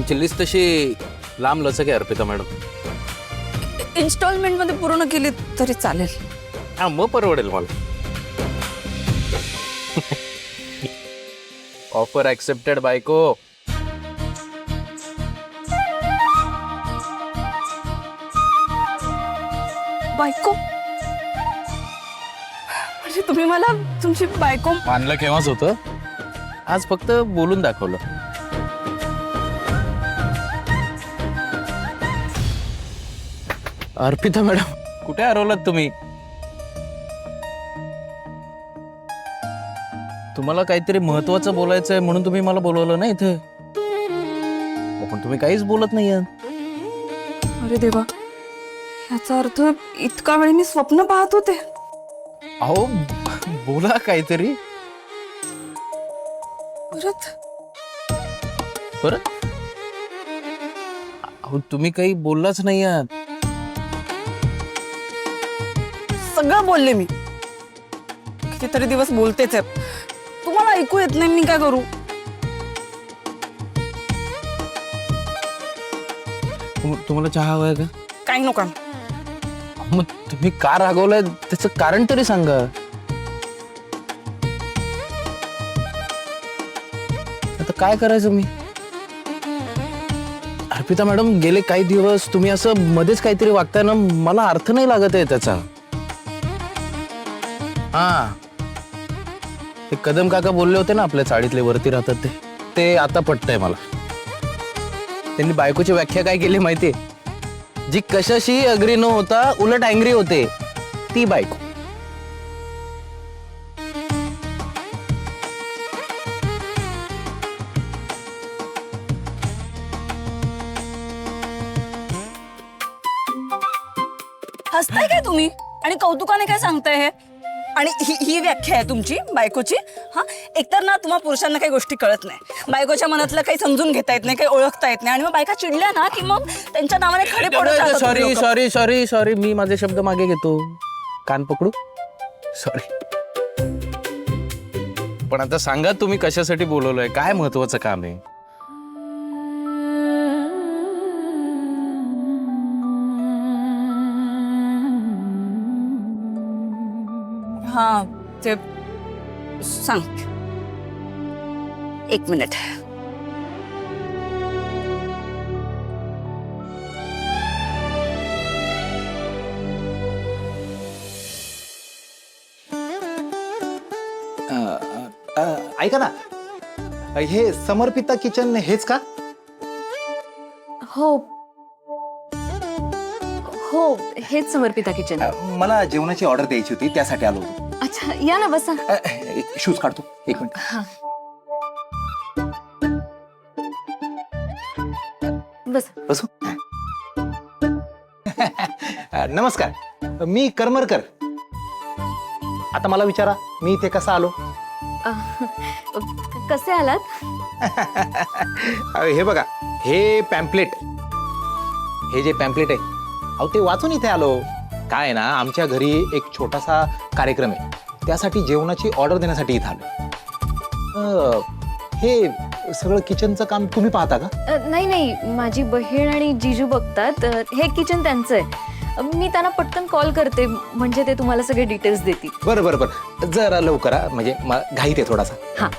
तुमची लिस्ट तशी लांब लचक आहे अर्पिता मॅडम. इन्स्टॉलमेंट मध्ये पूर्ण केली तरी चालेल. हा मग परवडेल मला. ऑफर ऍक्सेप्टेड बायको. बायको म्हणजे तुम्ही मला तुमची बायको मानलं केव्हाच होतं, आज फक्त बोलून दाखवलं. अर्पिता मॅडम कुठे हरवलात तुम्ही? तुम्हाला काहीतरी महत्वाचं बोलायचं आहे म्हणून तुम्ही मला बोलवलं ना इथे. पण तुम्ही काहीच बोलत नाही आहात. अरे देवा, याचा अर्थ इतका वेळ मी स्वप्न पाहत होते. अहो बोला काहीतरी. परत परत अहो तुम्ही काही बोललाच नाही आहात. सगळं बोलले मी. कितीतरी दिवस बोलतेच आहे. तुम्हाला ऐकू येत नाही, मी काय करू? तुम्हाला चहा हवाय का? काही नको. मग तुम्ही का रागवलाय त्याचं कारण तरी सांगा. आता काय करायचं मी? अर्पिता मॅडम गेले काही दिवस तुम्ही असं मध्येच काहीतरी वागताय ना, मला अर्थ नाही लागत आहे त्याचा. हा ते कदम काका बोलले होते ना आपल्या चाळीतले वरती राहतात ते आता पटतंय मला. त्यांनी बायकोची व्याख्या काय केली माहितीये? जी कशाशी अग्री न होता उलट अँग्री होते ती बायको. हसताय काय तुम्ही आणि कौतुकाने काय सांगताय हे? आणि ही व्याख्या आहे तुमची बायकोची? हा, एकतर ना तुम्हा पुरुषांना काही गोष्टी कळत नाही. बायकोच्या मनातलं काही समजून घेता येत नाही, काही ओळखता येत नाही. आणि मग बायका चिडल्या ना की मग त्यांच्या नावाने खडे पडत राहतात. सॉरी सॉरी सॉरी सॉरी मी माझे शब्द मागे घेतो. कान पकडू. सॉरी. पण आता सांगा तुम्ही कशासाठी बोलवलंय? काय महत्वाचं काम आहे? हा ते सांग. एक मिनिट. ऐका ना, हे समर्पिता किचन हेच का? हो हो, हेच समर्पिता किचन. मला जेवणाची ऑर्डर द्यायची होती, त्यासाठी आलो होतो. अच्छा, या ना बसा. शूज काढतो एक मिनिट. हा, बसा. बसू. नमस्कार, मी करमरकर. आता मला विचारा, मी इथे कसा आलो? कसे आलात? हे बघा, हे पॅम्पलेट, हे जे पॅम्पलेट आहे, अहो ते वाचून इथे आलो. काय आहे ना, आमच्या घरी एक छोटासा कार्यक्रम आहे, त्यासाठी जेवणाची ऑर्डर देण्यासाठी इथे आलो. हे सगळं किचनचं काम तुम्ही पाहता का? नाही नाही, माझी बहीण आणि जीजू बघतात. हे किचन त्यांचं आहे. मी त्यांना पटकन कॉल करते, म्हणजे ते तुम्हाला सगळे डिटेल्स देतील. बरं बरं बरं, जरा लवकर आ, म्हणजे घाईत आहे थोडासा. हा.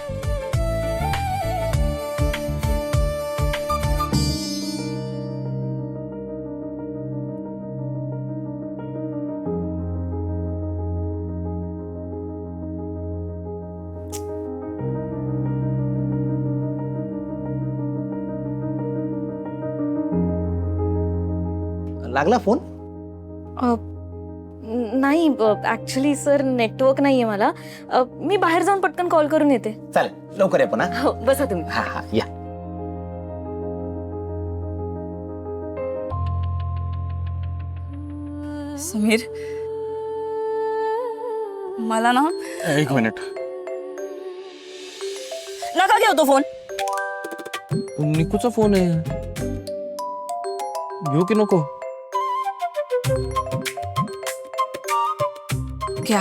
लागला फोन? नाही, ऍक्च्युली सर नेटवर्क नाहीये मला. मी बाहेर जाऊन पटकन कॉल करून येते. चालेल, लवकर आहे पण. हो, बसा तुम्ही. हा हा, या. समीर, मला ना एक मिनिट. नका घेऊ तो फोन. निकूचा फोन आहे, घेऊ की नको? घ्या.